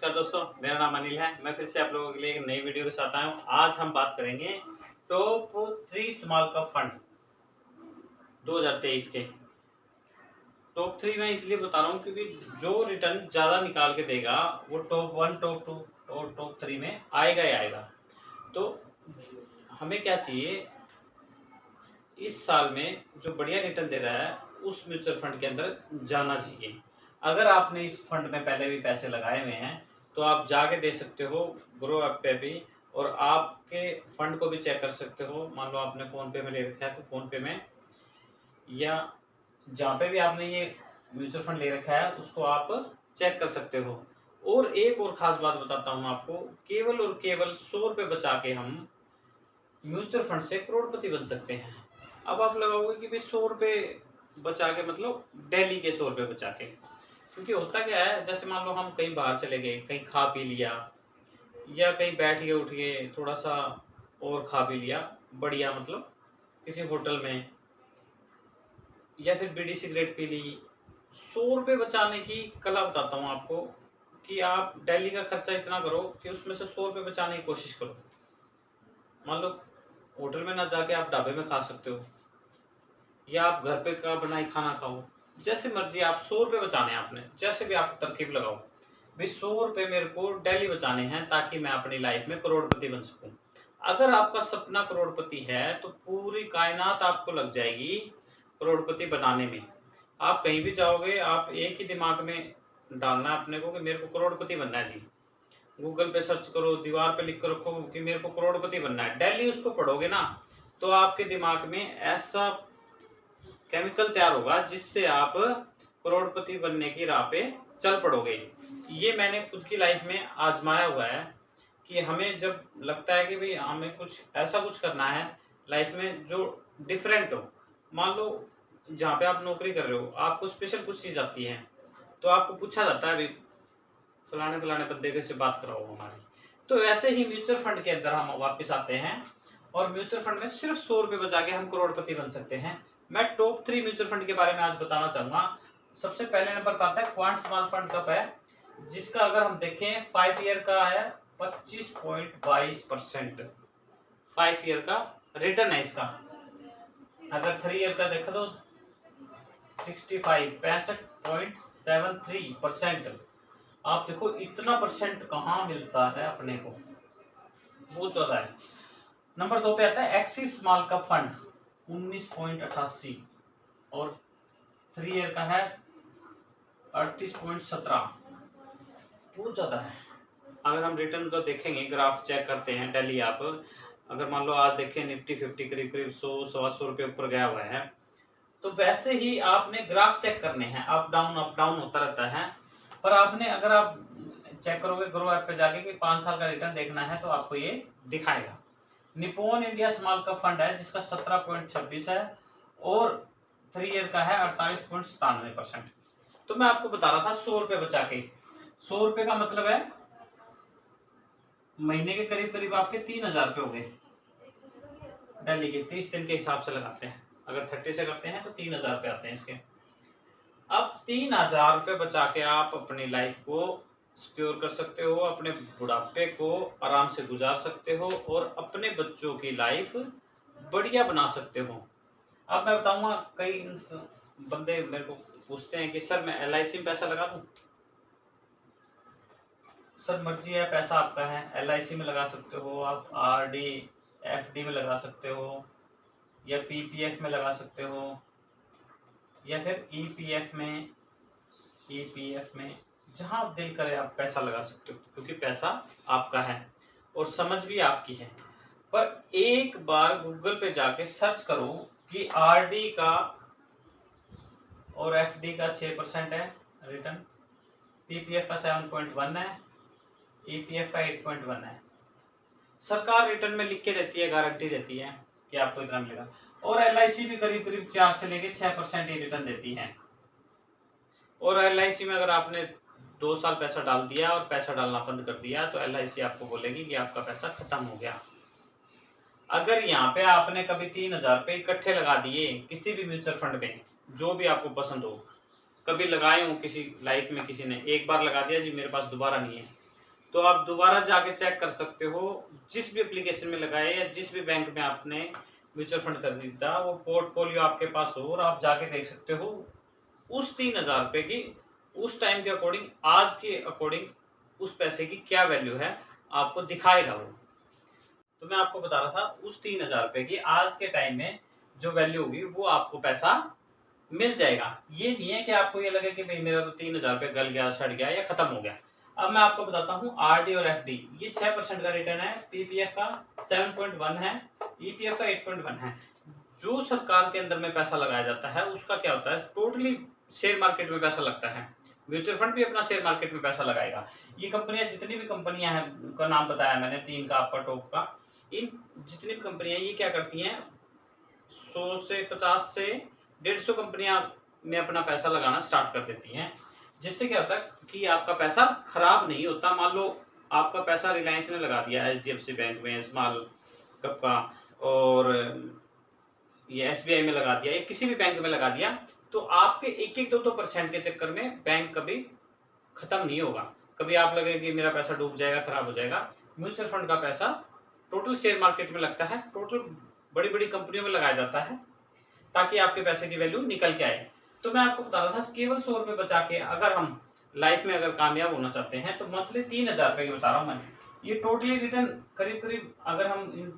नमस्कार दोस्तों, मेरा नाम अनिल है। मैं फिर से आप लोगों के लिए एक नई वीडियो के साथ आया हूँ। आज हम बात करेंगे टॉप 3 स्मॉल कैप फंड 2023 के। टॉप 3 मैं इसलिए बता रहा हूँ क्योंकि जो रिटर्न ज़्यादा निकाल के देगा वो टॉप 1, टॉप 2 और टॉप 3 में आएगा ही आएगा। तो हमें क्या चाहिए, इस साल में जो बढ़िया रिटर्न दे रहा है उस म्यूचुअल फंड के अंदर जाना चाहिए। अगर आपने इस फंड में पहले भी पैसे लगाए हुए हैं तो आप जाके दे सकते हो ग्रो ऐप पे भी, और आपके फंड को भी चेक कर सकते हो। मान लो आपने फोन पे में ले रखा है तो फोन पे में या जहाँ पे भी आपने ये म्यूचुअल फंड ले रखा है उसको आप चेक कर सकते हो। और एक और खास बात बताता हूँ आपको, केवल और केवल 100 रुपये बचा के हम म्यूचुअल फंड से करोड़पति बन सकते हैं। अब आप लगाओगे कि भाई 100 रुपये बचा के मतलब डेली के 100 रुपये बचा के, क्योंकि होता क्या है, जैसे मान लो हम कहीं बाहर चले गए, कहीं खा पी लिया या कहीं बैठ गए उठ गए थोड़ा सा और खा पी लिया बढ़िया, मतलब किसी होटल में, या फिर बीड़ी सिगरेट पी ली। 100 रुपये बचाने की कला बताता हूँ आपको कि आप डेली का खर्चा इतना करो कि उसमें से 100 रुपये बचाने की कोशिश करो। मान लो होटल में ना जाके आप ढाबे में खा सकते हो या आप घर पे का बनाई खाना खाओ, जैसे मर्जी। आप 100 रुपये बचाने हैं आपने, जैसे भी आप तरकीब लगाओ भाई 100 रुपये मेरे को डेली बचाने हैं ताकि मैं अपनी लाइफ में करोड़पति बन सकूं। अगर आपका सपना करोड़पति है तो पूरी कायनात आपको लग जाएगी करोड़पति बनाने में। आप कहीं भी जाओगे, आप एक ही दिमाग में डालना है अपने को कि मेरे को करोड़पति बनना है जी। गूगल पे सर्च करो, दीवार पे लिख कर रखो कि मेरे को करोड़पति बनना है। डेली उसको पढ़ोगे ना तो आपके दिमाग में ऐसा केमिकल तैयार होगा जिससे आप करोड़पति बनने की राह पे चल पड़ोगे। ये मैंने खुद की लाइफ में आजमाया हुआ है कि हमें जब लगता है कि भाई हमें कुछ ऐसा कुछ करना है लाइफ में जो डिफरेंट हो। मान लो जहाँ पे आप नौकरी कर रहे हो, आपको स्पेशल कुछ चीज़ आती है तो आपको पूछा जाता है भाई फलाने फलाने बंदे से बात कराओ हमारी। तो वैसे ही म्यूचुअल फंड के अंदर हम वापस आते हैं और म्यूचुअल फंड में सिर्फ 100 रुपये बचा के हम करोड़पति बन सकते हैं। मैं टॉप 3 म्यूचुअल फंड के बारे में आज बताना चाहूंगा। सबसे पहले नंबर पर आता है क्वांट स्मॉल फंड कप है, जिसका अगर हम देखें 5 ईयर का है 25.22%। 5 ईयर का रिटर्न है इसका। अगर 3 ईयर का देखा तो 65.73%। आप देखो इतना परसेंट कहाँ मिलता है अपने को, बहुत ज्यादा है। नंबर 2 पे आता है एक्सिस स्मॉल कैप फंड 19.88 और 3 ईयर का है 38.17, बहुत ज्यादा है। अगर हम रिटर्न को देखेंगे, ग्राफ चेक करते हैं डेली, आप अगर मान लो आज देखें निफ्टी 50 करीब करीब 100-125 रुपये ऊपर गया हुआ है, तो वैसे ही आपने ग्राफ चेक करने हैं। अप डाउन होता रहता है, पर आपने अगर आप चेक करोगे ग्रो ऐप पे जाके कि 5 साल का रिटर्न देखना है तो आपको ये दिखाएगा। Nippon India small cap fund है जिसका 17.26 है और 3 ईयर का है 48.97%। तो मैं आपको बता रहा था 100 रुपये बचा के। 100 रुपये का मतलब है महीने के करीब करीब आपके 3000 रुपये हो गए। डेली के 30 दिन के हिसाब से लगाते हैं, अगर 30 से करते हैं तो 3000 रुपये आते हैं इसके। अब 3000 रुपये बचा के आप अपनी लाइफ को सिक्योर कर सकते हो, अपने बुढ़ापे को आराम से गुजार सकते हो और अपने बच्चों की लाइफ बढ़िया बना सकते हो। अब मैं बताऊंगा, कई बंदे मेरे को पूछते हैं कि सर मैं LIC में पैसा लगा दूं। सर मर्जी है, पैसा आपका है। LIC में लगा सकते हो आप, RD FD में लगा सकते हो या PPF में लगा सकते हो या फिर EPF में जहां दिल करे आप पैसा लगा सकते हो, क्योंकि पैसा आपका है और समझ भी आपकी है। पर एक बार गूगल पे जाके सर्च करो कि RD का और FD का 6% है रिटर्न, PPF का 7.1 है, EPF का 8.1 है। सरकार रिटर्न में लिख के देती है, गारंटी देती है कि आपको इतना मिलेगा। और LIC भी करीब करीब 4 से लेके 6% ही रिटर्न देती है। और LIC में अगर आपने 2 साल पैसा डाल दिया और पैसा डालना बंद कर दिया तो LIC आपको बोलेगी कि आपका पैसा खत्म हो गया। अगर यहाँ पे आपने कभी 3000 रुपये इकट्ठे लगा दिए किसी भी म्यूचुअल फंड में, जो भी आपको पसंद हो, कभी लगाए हो किसी लाइफ में, किसी ने एक बार लगा दिया जी मेरे पास दोबारा नहीं है, तो आप दोबारा जाके चेक कर सकते हो, जिस भी एप्लीकेशन में लगाए या जिस भी बैंक में आपने म्यूचुअल फंड खरीदा वो पोर्टफोलियो आपके पास हो, और आप जाके देख सकते हो उस 3,000 रुपए की उस टाइम के अकॉर्डिंग, आज के अकॉर्डिंग उस पैसे की क्या वैल्यू है, आपको दिखाएगा वो। तो मैं आपको बता रहा था उस 3,000 रुपए की आज के टाइम में जो वैल्यू होगी वो आपको पैसा मिल जाएगा। ये नहीं है कि आपको ये लगे कि भाई मेरा तो 3,000 रुपये गल गया, सड़ गया या खत्म हो गया। अब मैं आपको बताता हूँ आरडी और एफडी, ये 6% का रिटर्न है, पीपीएफ का 7.1 है, ईपीएफ का 8.1 है। जो सरकार के अंदर में पैसा लगाया जाता है उसका क्या होता है, टोटली शेयर मार्केट में पैसा लगता है। म्यूचुअल फंड भी अपना शेयर मार्केट में पैसा लगाएगा। ये कंपनियां, जितनी भी कंपनियां हैं उनका नाम बताया मैंने, 3 का आपका टॉप का, इन जितनी भी कंपनियां ये क्या करती हैं, 100 से 50 से 150 कंपनियां में अपना पैसा लगाना स्टार्ट कर देती हैं। जिससे क्या होता है कि आपका पैसा खराब नहीं होता। मान लो आपका पैसा रिलायंस ने लगा दिया एचडीएफसी बैंक में, स्मॉल कप का, और ये एसबीआई में लगा दिया या किसी भी बैंक में लगा दिया, तो आपके 1-2% के चक्कर में बैंक कभी खत्म नहीं होगा। कभी आप लगे कि मेरा पैसा डूब जाएगा, खराब हो जाएगा। म्यूचुअल फंड का पैसा टोटल शेयर मार्केट में लगता है, टोटल बड़ी बड़ी कंपनियों में लगाया जाता है, ताकि आपके पैसे की वैल्यू निकल के आए। तो मैं आपको बता रहा था केवल 100 रुपये बचा के अगर हम लाइफ में अगर कामयाब होना चाहते हैं तो मंथली 3,000 रुपये की बता रहा हूँ मैं। ये टोटली रिटर्न करीब करीब अगर हम इन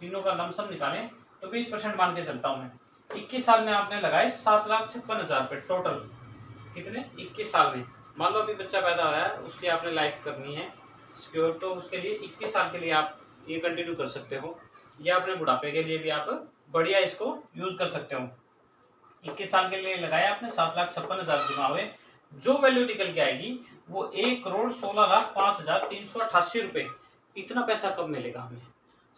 तीनों का लमसम निकालें तो 20% मान के चलता हूँ मैं। 21 साल में आपने लगाए 7,56,000 रुपये टोटल। कितने? 21 साल में। मान लो अभी बच्चा पैदा हुआ है, उसकी आपने लाइफ करनी है सिक्योर, तो उसके लिए 21 साल के लिए आप ये कंटिन्यू कर सकते हो, या अपने बुढ़ापे के लिए भी आप बढ़िया इसको यूज कर सकते हो। 21 साल के लिए लगाया आपने, 7,56,000 जमा हुए, जो वैल्यू निकल के आएगी वो 1,16,05,388 रुपए। इतना पैसा कब मिलेगा हमें?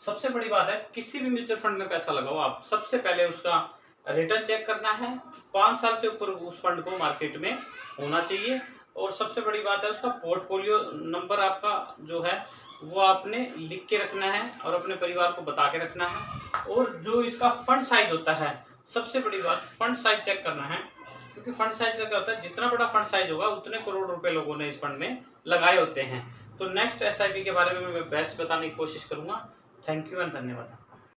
सबसे बड़ी बात है, किसी भी म्यूचुअल फंड में पैसा लगाओ आप, सबसे पहले उसका रिटर्न चेक करना है। 5 साल से ऊपर उस फंड को मार्केट में होना चाहिए, और सबसे बड़ी बात है उसका पोर्टफोलियो नंबर आपका जो है वो आपने लिख के रखना है और अपने परिवार को बता के रखना है। और जो इसका फंड साइज होता है, सबसे बड़ी बात फंड साइज चेक करना है, क्योंकि फंड साइज का क्या होता है, जितना बड़ा फंड साइज होगा उतने करोड़ रुपए लोगों ने इस फंड में लगाए होते हैं। तो नेक्स्ट एसआईपी के बारे में मैं बेस्ट बताने की कोशिश करूंगा। थैंक यू एंड धन्यवाद।